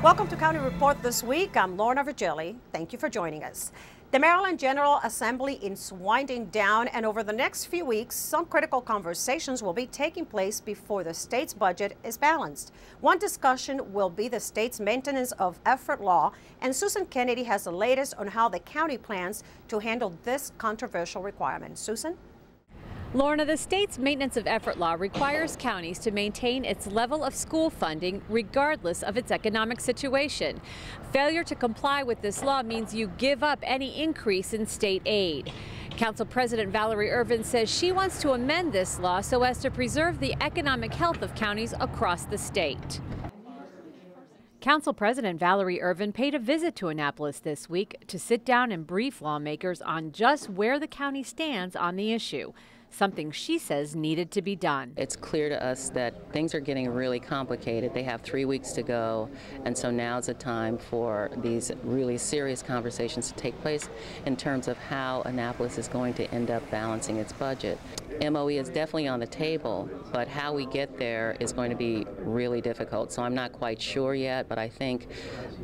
Welcome to County Report this week. I'm Lorna Virgili. Thank you for joining us. The Maryland General Assembly is winding down, and over the next few weeks, some critical conversations will be taking place before the state's budget is balanced. One discussion will be the state's maintenance of effort law, and Susan Kennedy has the latest on how the county plans to handle this controversial requirement. Susan? Lorna, the state's maintenance of effort law requires counties to maintain its level of school funding regardless of its economic situation. Failure to comply with this law means you give up any increase in state aid. Council President Valerie Irvin says she wants to amend this law so as to preserve the economic health of counties across the state. Council President Valerie Irvin paid a visit to Annapolis this week to sit down and brief lawmakers on just where the county stands on the issue. Something she says needed to be done. It's clear to us that things are getting really complicated. They have 3 weeks to go, and so now's the time for these really serious conversations to take place in terms of how Annapolis is going to end up balancing its budget. MOE is definitely on the table, but how we get there is going to be really difficult. So I'm not quite sure yet, but I think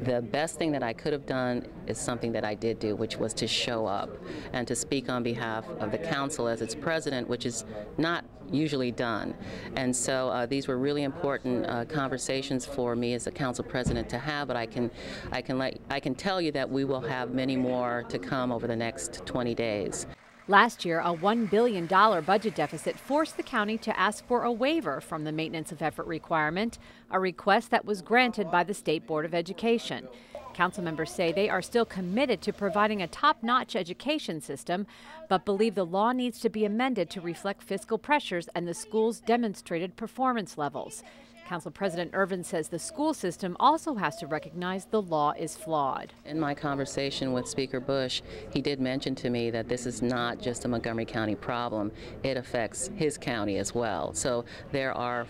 the best thing that I could have done is something that I did do, which was to show up and to speak on behalf of the council as its president, which is not usually done. And so these were really important conversations for me as a council president to have, but I can tell you that we will have many more to come over the next 20 days. Last year, a $1 billion budget deficit forced the county to ask for a waiver from the maintenance of effort requirement, a request that was granted by the State Board of Education. Council members say they are still committed to providing a top-notch education system, but believe the law needs to be amended to reflect fiscal pressures and the school's demonstrated performance levels. Council President Irvin says the school system also has to recognize the law is flawed. In my conversation with Speaker Bush, he did mention to me that this is not just a Montgomery County problem. It affects his county as well. So there are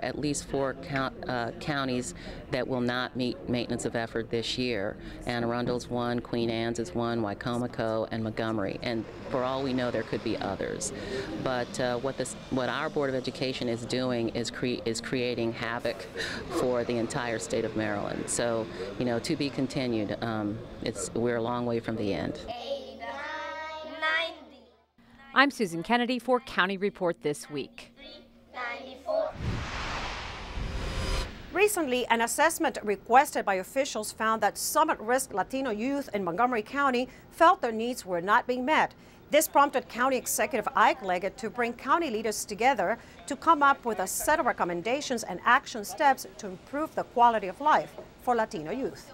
at least four counties that will not meet maintenance of effort this year. Anne Arundel's one, Queen Anne's is one, Wicomico, and Montgomery. And for all we know, there could be others. But what our Board of Education is doing is creating havoc for the entire state of Maryland. So, to be continued. We're a long way from the end. I'm Susan Kennedy for County Report This Week. Recently, an assessment requested by officials found that some at-risk Latino youth in Montgomery County felt their needs were not being met. This prompted County Executive Ike Leggett to bring county leaders together to come up with a set of recommendations and action steps to improve the quality of life for Latino youth.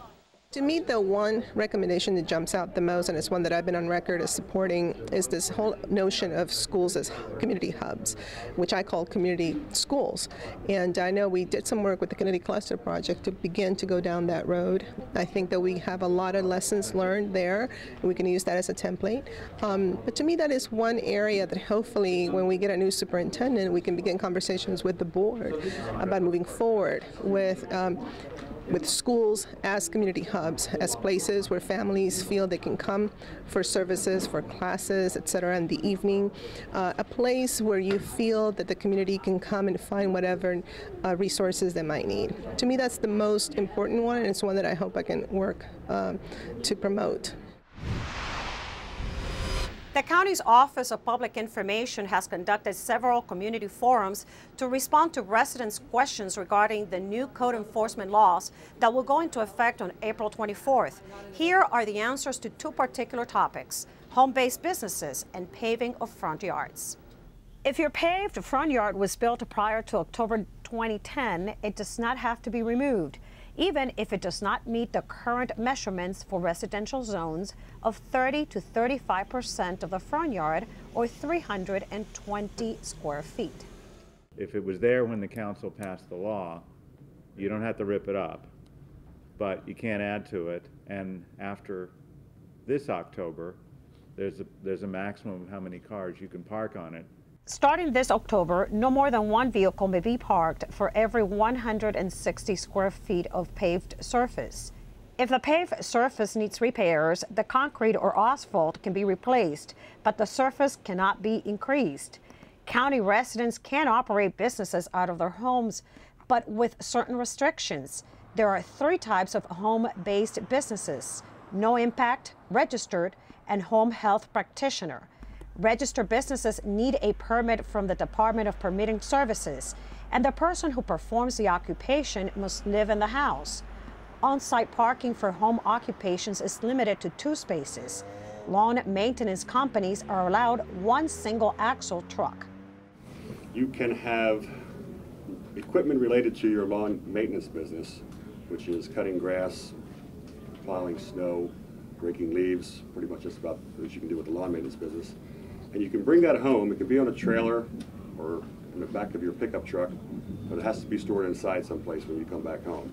To me, the one recommendation that jumps out the most, and it's one that I've been on record as supporting, is this whole notion of schools as community hubs, which I call community schools. And I know we did some work with the Community Cluster Project to begin to go down that road. I think that we have a lot of lessons learned there, and we can use that as a template. But to me, that is one area that hopefully when we get a new superintendent, we can begin conversations with the board about moving forward with schools as community hubs, as places where families feel they can come for services, for classes, etc. in the evening, a place where you feel that the community can come and find whatever resources they might need. To me, that's the most important one, and it's one that I hope I can work to promote. The county's Office of Public Information has conducted several community forums to respond to residents' questions regarding the new code enforcement laws that will go into effect on April 24th. Here are the answers to two particular topics: home-based businesses and paving of front yards. If your paved front yard was built prior to October 2010, it does not have to be removed, even if it does not meet the current measurements for residential zones of 30 to 35% of the front yard, or 320 square feet. If it was there when the council passed the law, you don't have to rip it up, but you can't add to it. And after this October, there's a maximum of how many cars you can park on it. Starting this October, no more than one vehicle may be parked for every 160 square feet of paved surface. If the paved surface needs repairs, the concrete or asphalt can be replaced, but the surface cannot be increased. County residents can operate businesses out of their homes, but with certain restrictions. There are 3 types of home-based businesses: no impact, registered, and home health practitioner. Registered businesses need a permit from the Department of Permitting Services, and the person who performs the occupation must live in the house. On-site parking for home occupations is limited to 2 spaces. Lawn maintenance companies are allowed 1 single axle truck. You can have equipment related to your lawn maintenance business, which is cutting grass, plowing snow, raking leaves, pretty much just about as you can do with the lawn maintenance business. And you can bring that home. It can be on a trailer or in the back of your pickup truck, but it has to be stored inside someplace when you come back home.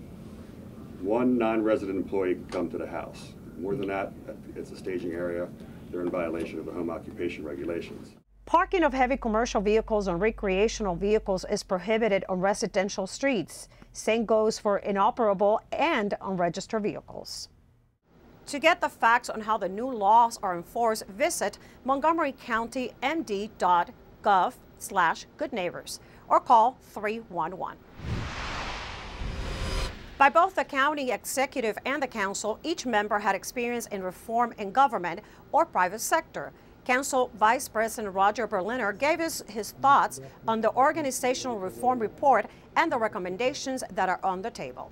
1 non-resident employee can come to the house. More than that, it's a staging area. They're in violation of the home occupation regulations. Parking of heavy commercial vehicles and recreational vehicles is prohibited on residential streets. Same goes for inoperable and unregistered vehicles. To get the facts on how the new laws are enforced, visit montgomerycounty.md.gov/goodneighbors or call 311. By both the county executive and the council, each member had experience in reform in government or private sector. Council Vice President Roger Berliner gave us his thoughts on the organizational reform report and the recommendations that are on the table.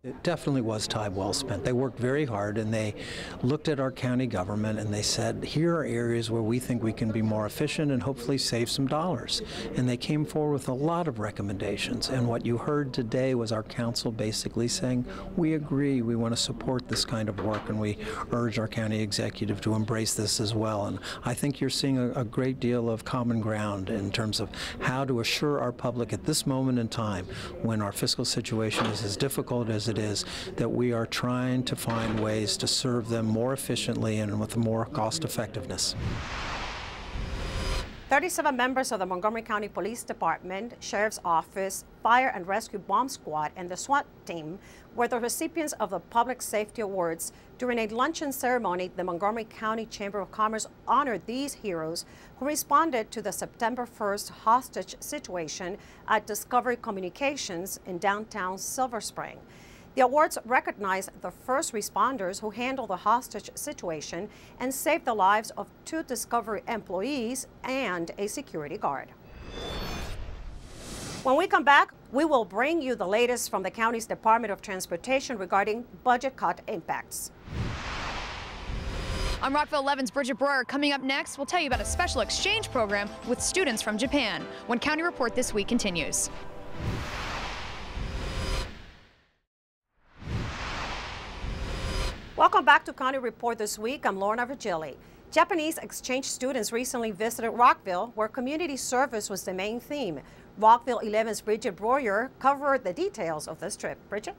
It definitely was time well spent. They worked very hard and they looked at our county government and they said, here are areas where we think we can be more efficient and hopefully save some dollars. And they came forward with a lot of recommendations. And what you heard today was our council basically saying, we agree, we want to support this kind of work, and we urge our county executive to embrace this as well. And I think you're seeing a great deal of common ground in terms of how to assure our public at this moment in time, when our fiscal situation is as difficult as it is, that we are trying to find ways to serve them more efficiently and with more cost effectiveness. 37 members of the Montgomery County Police Department, Sheriff's Office, Fire and Rescue Bomb Squad, and the SWAT team were the recipients of the Public Safety Awards. During a luncheon ceremony, the Montgomery County Chamber of Commerce honored these heroes who responded to the September 1st hostage situation at Discovery Communications in downtown Silver Spring. The awards recognize the first responders who handled the hostage situation and saved the lives of 2 Discovery employees and a security guard. When we come back, we will bring you the latest from the county's Department of Transportation regarding budget cut impacts. I'm Rockville 11's Bridget Breuer. Coming up next, we'll tell you about a special exchange program with students from Japan when County Report This Week continues. Welcome back to County Report This Week. I'm Lorna Virgili. Japanese exchange students recently visited Rockville, where community service was the main theme. Rockville 11's Bridget Breuer covered the details of this trip. Bridget?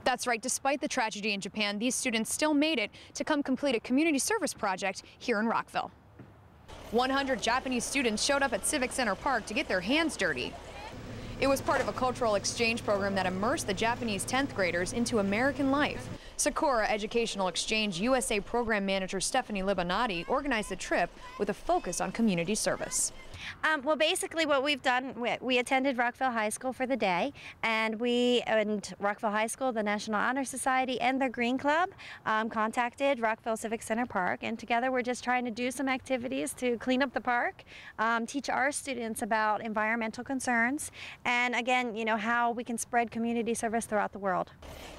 That's right. Despite the tragedy in Japan, these students still made it to come complete a community service project here in Rockville. 100 Japanese students showed up at Civic Center Park to get their hands dirty. It was part of a cultural exchange program that immersed the Japanese 10th graders into American life. Sakura Educational Exchange USA Program Manager Stephanie Libonati organized the trip with a focus on community service. Well, basically what we've done, we attended Rockville High School for the day, and Rockville High School, the National Honor Society, and the Green Club contacted Rockville Civic Center Park, and together we're just trying to do some activities to clean up the park, teach our students about environmental concerns, and again, you know, how we can spread community service throughout the world.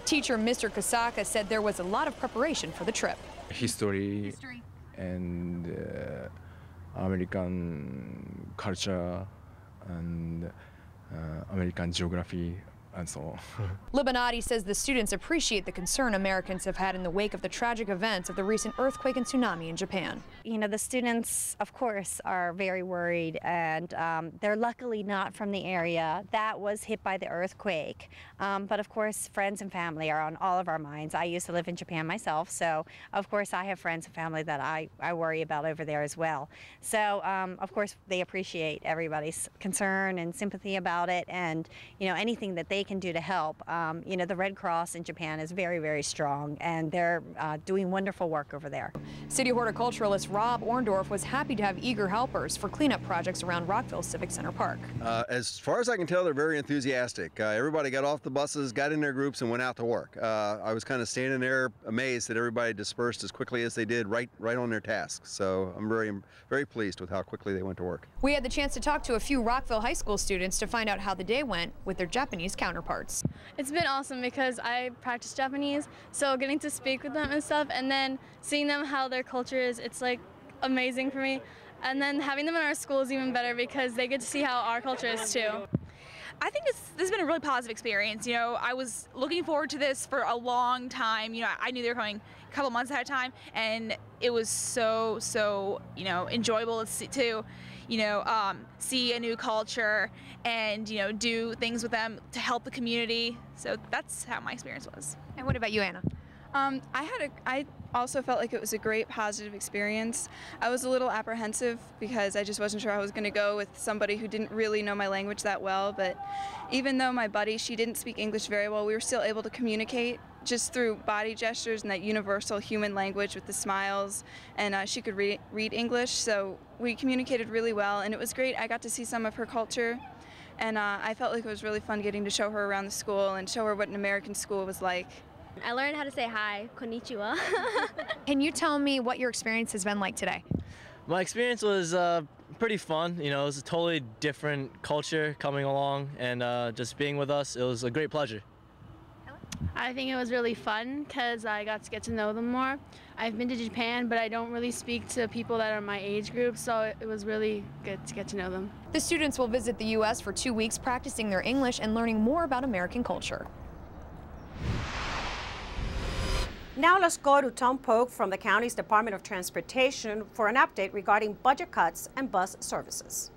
Teacher Mr. Kasaka said there was a lot of preparation for the trip. History. And American culture and American geography and so on. Libonati says the students appreciate the concern Americans have had in the wake of the tragic events of the recent earthquake and tsunami in Japan. You know, the students, of course, are very worried, and they're luckily not from the area that was hit by the earthquake. But of course, friends and family are on all of our minds. I used to live in Japan myself, so of course I have friends and family that I worry about over there as well. So of course they appreciate everybody's concern and sympathy about it, and you know, anything that they they can do to help. You know, the Red Cross in Japan is very, very strong, and they're doing wonderful work over there. City horticulturalist Rob Orndorff was happy to have eager helpers for cleanup projects around Rockville Civic Center Park. As far as I can tell, they're very enthusiastic. Everybody got off the buses, got in their groups, and went out to work. I was kind of standing there amazed that everybody dispersed as quickly as they did right on their tasks. So I'm very pleased with how quickly they went to work. We had the chance to talk to a few Rockville High School students to find out how the day went with their Japanese counterparts. It's been awesome because I practice Japanese, so getting to speak with them and stuff, and then seeing them how their culture is, it's like amazing for me. And then having them in our school is even better because they get to see how our culture is too. I think this has been a really positive experience. You know, I was looking forward to this for a long time. You know, I knew they were coming a couple months ahead of time, and it was so you know, enjoyable to see a new culture and, you know, do things with them to help the community. So that's how my experience was. And what about you, Anna? I also felt like it was a great positive experience. I was a little apprehensive because I just wasn't sure I was going to go with somebody who didn't really know my language that well, but even though my buddy, she didn't speak English very well, we were still able to communicate just through body gestures and that universal human language with the smiles, and she could read English, so we communicated really well, and it was great. I got to see some of her culture, and I felt like it was really fun getting to show her around the school and show her what an American school was like. I learned how to say hi, konnichiwa. Can you tell me what your experience has been like today? My experience was pretty fun. You know, it was a totally different culture coming along, and just being with us, it was a great pleasure. I think it was really fun because I got to get to know them more. I've been to Japan, but I don't really speak to people that are my age group, so it was really good to get to know them. The students will visit the U.S. for 2 weeks, practicing their English and learning more about American culture. Now let's go to Tom Pogue from the county's Department of Transportation for an update regarding budget cuts and bus services.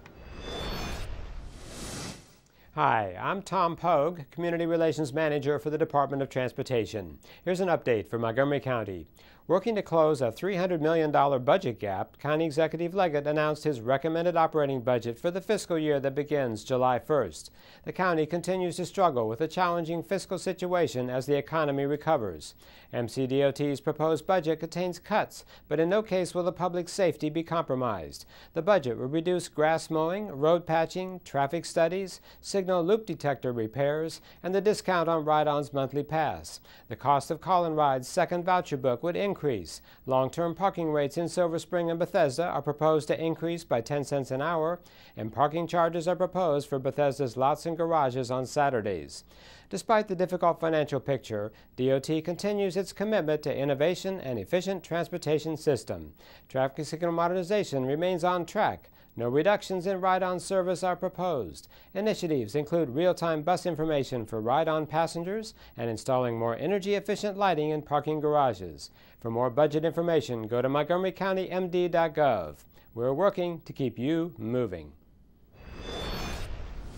Hi, I'm Tom Pogue, Community Relations Manager for the Department of Transportation. Here's an update for Montgomery County. Working to close a $300 million budget gap, County Executive Leggett announced his recommended operating budget for the fiscal year that begins July 1st. The county continues to struggle with a challenging fiscal situation as the economy recovers. MCDOT's proposed budget contains cuts, but in no case will the public safety be compromised. The budget will reduce grass mowing, road patching, traffic studies, signal loop detector repairs, and the discount on Ride-On's monthly pass. The cost of Call-and-Ride's second voucher book would increase. Long-term parking rates in Silver Spring and Bethesda are proposed to increase by 10 cents an hour, and parking charges are proposed for Bethesda's lots and garages on Saturdays. Despite the difficult financial picture, DOT continues its commitment to innovation and efficient transportation system. Traffic signal modernization remains on track. No reductions in Ride-On service are proposed. Initiatives include real-time bus information for Ride-On passengers and installing more energy-efficient lighting in parking garages. For more budget information, go to montgomerycountymd.gov. We're working to keep you moving.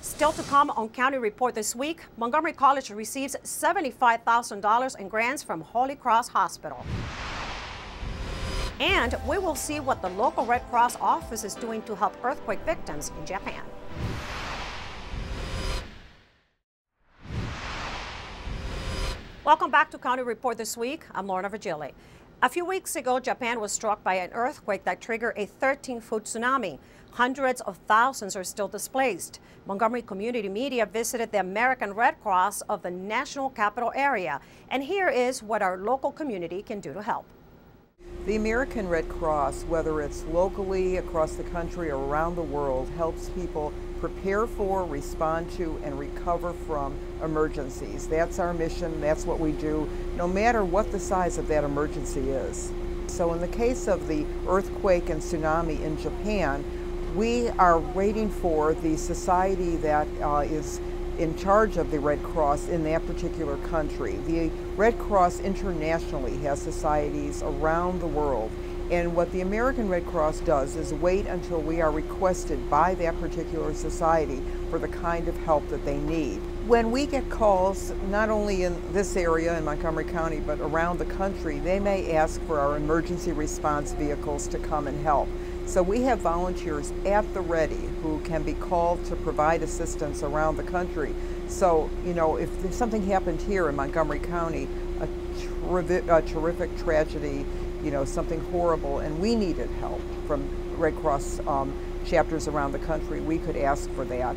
Still to come on County Report this week, Montgomery College receives $75,000 in grants from Holy Cross Hospital. And we will see what the local Red Cross office is doing to help earthquake victims in Japan. Welcome back to County Report this week. I'm Lorna Virgili. A few weeks ago, Japan was struck by an earthquake that triggered a 13-foot tsunami. Hundreds of thousands are still displaced. Montgomery Community Media visited the American Red Cross of the National Capital Area, and here is what our local community can do to help. The American Red Cross, whether it's locally, across the country, or around the world, helps people prepare for, respond to, and recover from emergencies. That's our mission, that's what we do, no matter what the size of that emergency is. So in the case of the earthquake and tsunami in Japan, we are waiting for the society that is in charge of the Red Cross in that particular country. The Red Cross internationally has societies around the world, and what the American Red Cross does is wait until we are requested by that particular society for the kind of help that they need. When we get calls, not only in this area in Montgomery County, but around the country, they may ask for our emergency response vehicles to come and help. So we have volunteers at the ready who can be called to provide assistance around the country. So, you know, if something happened here in Montgomery County, a terrific tragedy, you know, something horrible, and we needed help from Red Cross chapters around the country, we could ask for that.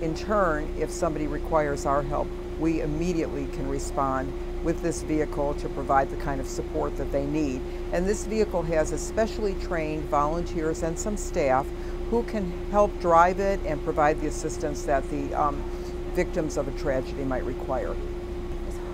In turn, if somebody requires our help, we immediately can respond with this vehicle to provide the kind of support that they need. And this vehicle has especially trained volunteers and some staff who can help drive it and provide the assistance that the victims of a tragedy might require.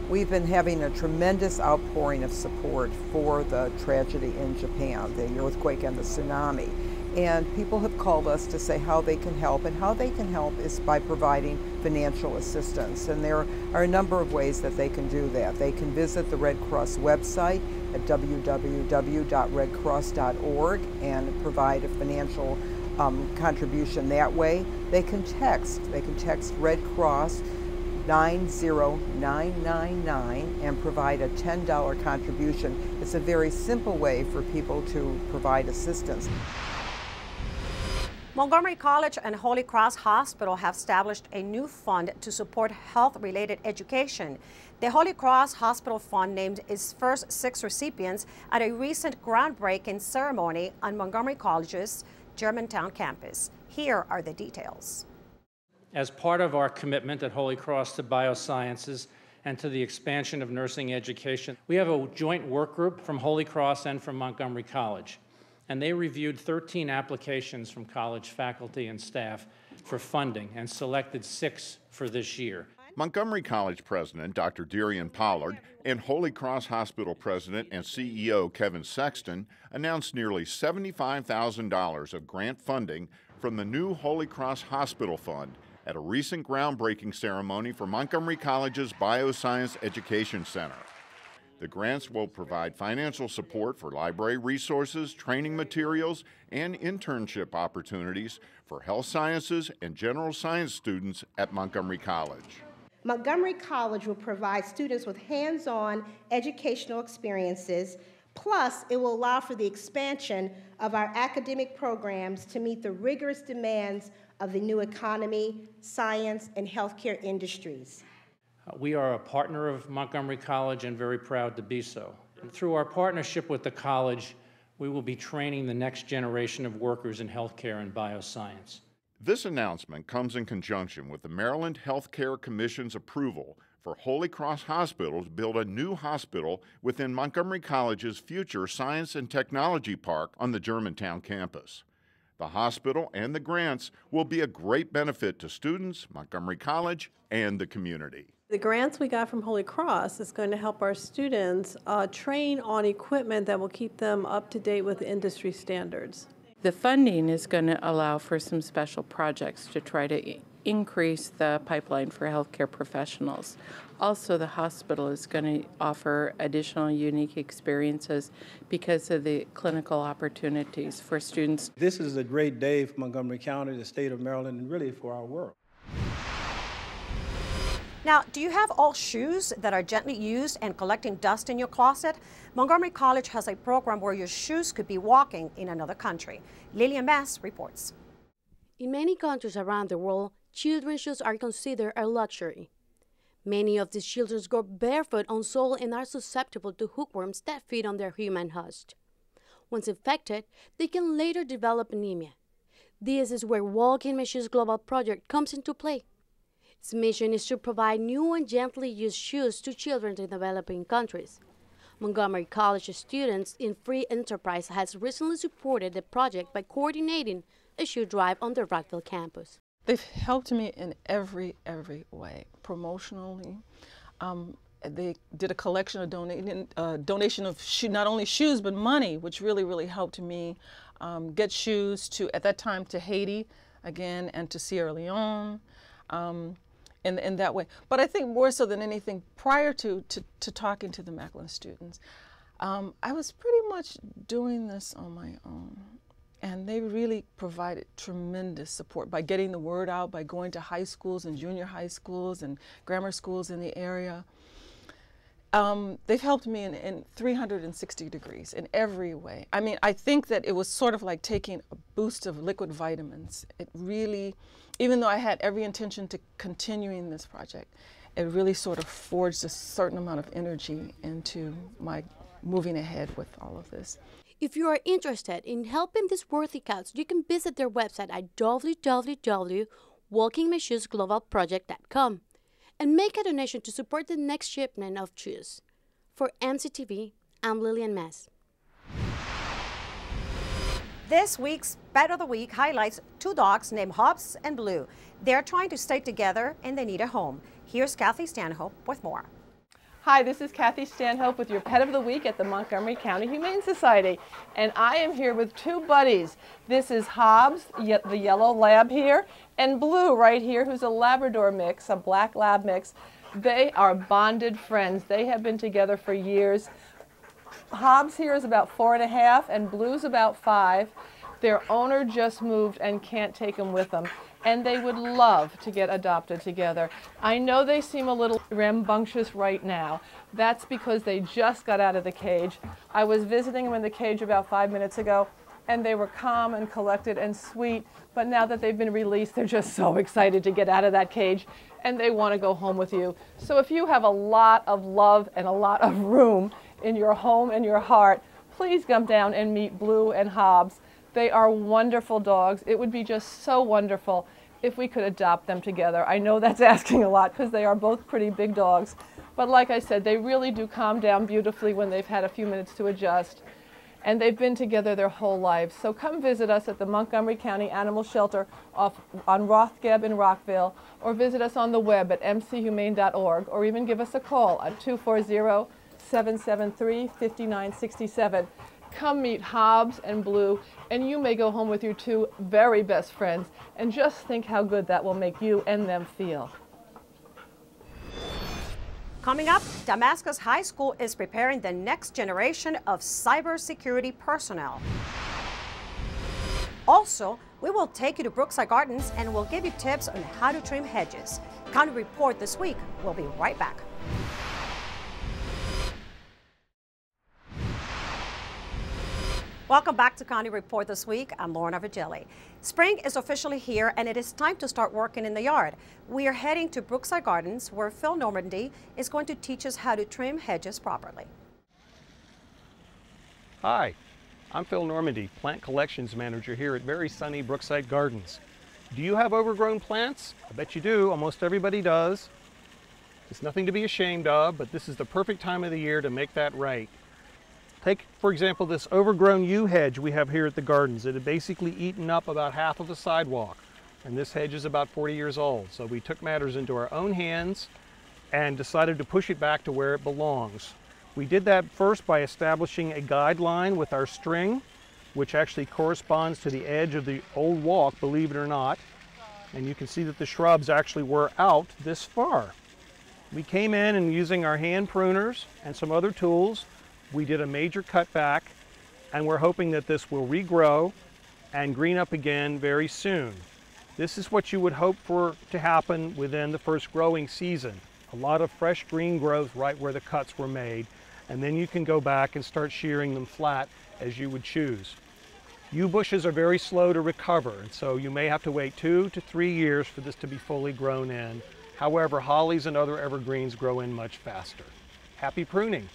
We've been having a tremendous outpouring of support for the tragedy in Japan, the earthquake and the tsunami. And people have called us to say how they can help, and how they can help is by providing financial assistance. And there are a number of ways that they can do that. They can visit the Red Cross website at www.redcross.org and provide a financial contribution that way. They can text Red Cross 90999 and provide a $10 contribution. It's a very simple way for people to provide assistance. Montgomery College and Holy Cross Hospital have established a new fund to support health-related education. The Holy Cross Hospital Fund named its first 6 recipients at a recent groundbreaking ceremony on Montgomery College's Germantown campus. Here are the details. As part of our commitment at Holy Cross to biosciences and to the expansion of nursing education, we have a joint work group from Holy Cross and from Montgomery College. And they reviewed 13 applications from college faculty and staff for funding and selected 6 for this year. Montgomery College President Dr. Darian Pollard and Holy Cross Hospital President and CEO Kevin Sexton announced nearly $75,000 of grant funding from the new Holy Cross Hospital Fund at a recent groundbreaking ceremony for Montgomery College's Bioscience Education Center. The grants will provide financial support for library resources, training materials, and internship opportunities for health sciences and general science students at Montgomery College. Montgomery College will provide students with hands-on educational experiences, plus it will allow for the expansion of our academic programs to meet the rigorous demands of the new economy, science, and healthcare industries. We are a partner of Montgomery College and very proud to be so. And through our partnership with the college, we will be training the next generation of workers in healthcare and bioscience. This announcement comes in conjunction with the Maryland Healthcare Commission's approval for Holy Cross Hospital to build a new hospital within Montgomery College's future Science and Technology Park on the Germantown campus. The hospital and the grants will be a great benefit to students, Montgomery College, and the community. The grants we got from Holy Cross is going to help our students train on equipment that will keep them up to date with industry standards. The funding is going to allow for some special projects to try to increase the pipeline for healthcare professionals. Also, the hospital is going to offer additional unique experiences because of the clinical opportunities for students. This is a great day for Montgomery County, the state of Maryland, and really for our world. Now, do you have all shoes that are gently used and collecting dust in your closet? Montgomery College has a program where your shoes could be walking in another country. Lillian Bass reports. In many countries around the world, children's shoes are considered a luxury. Many of these children go barefoot on soil and are susceptible to hookworms that feed on their human host. Once infected, they can later develop anemia. This is where Walking My Shoes Global Project comes into play. Its mission is to provide new and gently used shoes to children in developing countries. Montgomery College students in Free Enterprise has recently supported the project by coordinating a shoe drive on the Rockville campus. They've helped me in every way. Promotionally, they did a collection of donation of not only shoes but money, which really helped me get shoes to, at that time, to Haiti again and to Sierra Leone. In that way. But I think more so than anything, prior to talking to the Macklin students, I was pretty much doing this on my own. And they really provided tremendous support by getting the word out, by going to high schools and junior high schools and grammar schools in the area. They've helped me in 360 degrees in every way. I mean, I think that it was sort of like taking a boost of liquid vitamins. It really, even though I had every intention to continuing this project, it really sort of forged a certain amount of energy into my moving ahead with all of this. If you are interested in helping these worthy cause, you can visit their website at www.walkingmyshoesglobalproject.com and make a donation to support the next shipment of shoes. For MCTV, I'm Lillian Mess. This week's Pet of the Week highlights two dogs named Hobbs and Blue. They're trying to stay together and they need a home. Here's Kathy Stanhope with more. Hi, this is Kathy Stanhope with your Pet of the Week at the Montgomery County Humane Society. And I am here with two buddies. This is Hobbs, the yellow lab here, and Blue right here, who's a Labrador mix, a black lab mix. They are bonded friends. They have been together for years. Hobbs here is about 4.5 and Blue's about 5. Their owner just moved and can't take them with them. And they would love to get adopted together. I know they seem a little rambunctious right now. That's because they just got out of the cage. I was visiting them in the cage about 5 minutes ago, and they were calm and collected and sweet, but now that they've been released, they're just so excited to get out of that cage, and they want to go home with you. So if you have a lot of love and a lot of room in your home and your heart, please come down and meet Blue and Hobbs. They are wonderful dogs. It would be just so wonderful if we could adopt them together. I know that's asking a lot because they are both pretty big dogs. But like I said, they really do calm down beautifully when they've had a few minutes to adjust. And they've been together their whole lives. So come visit us at the Montgomery County Animal Shelter on Rothgeb in Rockville, or visit us on the web at mchumane.org, or even give us a call at 240-773-5967. Come meet Hobbs and Blue, and you may go home with your two very best friends, and just think how good that will make you and them feel. Coming up, Damascus High School is preparing the next generation of cybersecurity personnel. Also, we will take you to Brookside Gardens and we'll give you tips on how to trim hedges. County Report this week. We'll be right back. Welcome back to County Report this week. I'm Lorna Vigelli. Spring is officially here and it is time to start working in the yard. We are heading to Brookside Gardens where Phil Normandy is going to teach us how to trim hedges properly. Hi, I'm Phil Normandy, Plant Collections Manager here at very sunny Brookside Gardens. Do you have overgrown plants? I bet you do. Almost everybody does. It's nothing to be ashamed of, but this is the perfect time of the year to make that right. Take, for example, this overgrown yew hedge we have here at the gardens. It had basically eaten up about half of the sidewalk, and this hedge is about 40 years old. So we took matters into our own hands and decided to push it back to where it belongs. We did that first by establishing a guideline with our string, which actually corresponds to the edge of the old walk, believe it or not. And you can see that the shrubs actually were out this far. We came in and using our hand pruners and some other tools, we did a major cutback, and we're hoping that this will regrow and green up again very soon. This is what you would hope for to happen within the first growing season. A lot of fresh green growth right where the cuts were made, and then you can go back and start shearing them flat as you would choose. Yew bushes are very slow to recover, and so you may have to wait 2 to 3 years for this to be fully grown in. However, hollies and other evergreens grow in much faster. Happy pruning.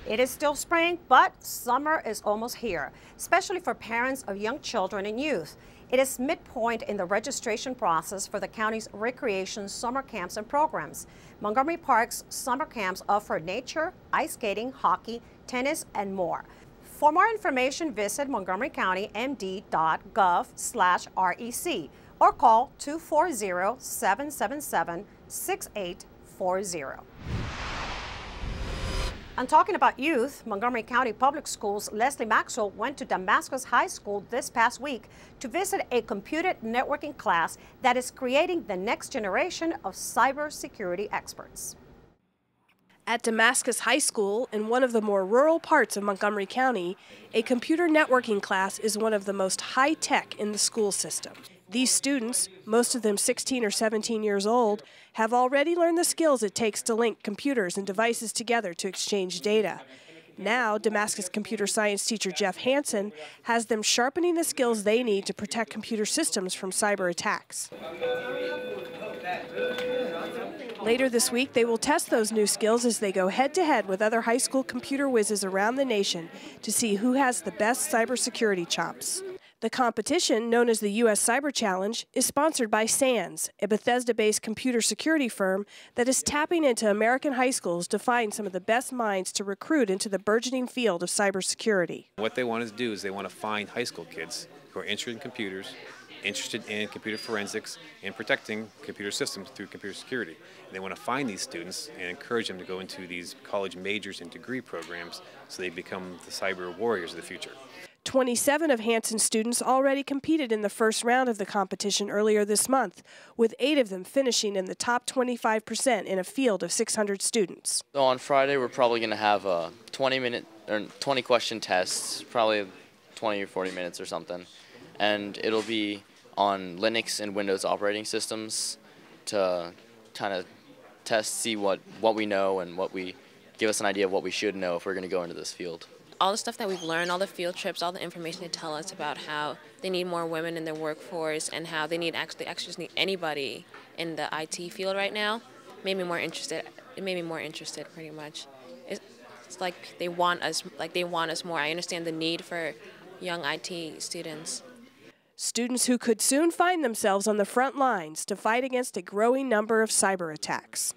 It is still spring, but summer is almost here, especially for parents of young children and youth. It is midpoint in the registration process for the county's recreation summer camps and programs. Montgomery Park's summer camps offer nature, ice skating, hockey, tennis, and more. For more information, visit montgomerycountymd.gov/REC or call 240-777-6840. And talking about youth, Montgomery County Public Schools' Leslie Maxwell went to Damascus High School this past week to visit a computer networking class that is creating the next generation of cybersecurity experts. At Damascus High School, in one of the more rural parts of Montgomery County, a computer networking class is one of the most high-tech in the school system. These students, most of them 16 or 17 years old, have already learned the skills it takes to link computers and devices together to exchange data. Now, Damascus computer science teacher Jeff Hansen has them sharpening the skills they need to protect computer systems from cyber attacks. Later this week, they will test those new skills as they go head-to-head with other high school computer whizzes around the nation to see who has the best cybersecurity chops. The competition, known as the U.S. Cyber Challenge, is sponsored by SANS, a Bethesda-based computer security firm that is tapping into American high schools to find some of the best minds to recruit into the burgeoning field of cybersecurity. What they want to do is they want to find high school kids who are interested in computers, interested in computer forensics, and protecting computer systems through computer security. And they want to find these students and encourage them to go into these college majors and degree programs so they become the cyber warriors of the future. 27 of Hansen's students already competed in the first round of the competition earlier this month, with 8 of them finishing in the top 25% in a field of 600 students. So on Friday, we're probably going to have a 20 question tests, probably 20 or 40 minutes or something, and it'll be on Linux and Windows operating systems to kind of see what we know and give us an idea of what we should know if we're going to go into this field. All the stuff that we've learned, all the field trips, all the information they tell us about how they need more women in their workforce and how they actually just need anybody in the IT field right now, made me more interested. It made me more interested, pretty much. It's like they want us more. I understand the need for young IT students. Students who could soon find themselves on the front lines to fight against a growing number of cyber attacks.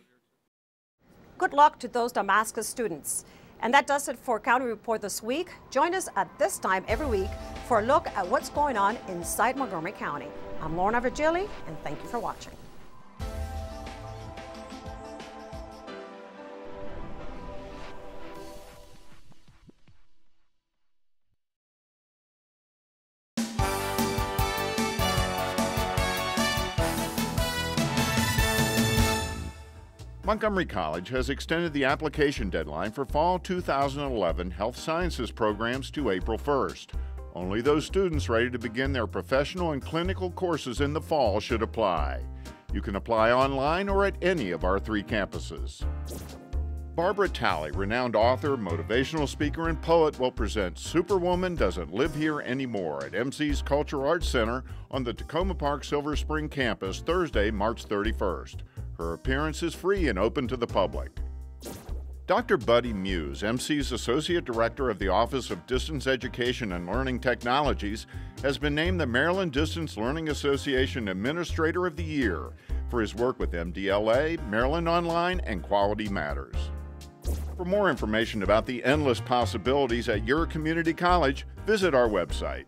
Good luck to those Damascus students. And that does it for County Report this week. Join us at this time every week for a look at what's going on inside Montgomery County. I'm Lorna Virgili, and thank you for watching. Montgomery College has extended the application deadline for fall 2011 health sciences programs to April 1st. Only those students ready to begin their professional and clinical courses in the fall should apply. You can apply online or at any of our 3 campuses. Barbara Talley, renowned author, motivational speaker, and poet, will present Superwoman Doesn't Live Here Anymore at MC's Cultural Arts Center on the Tacoma Park Silver Spring campus Thursday, March 31st. Her appearance is free and open to the public. Dr. Buddy Muse, MC's Associate Director of the Office of Distance Education and Learning Technologies, has been named the Maryland Distance Learning Association Administrator of the Year for his work with MDLA, Maryland Online, and Quality Matters. For more information about the endless possibilities at your community college, visit our website.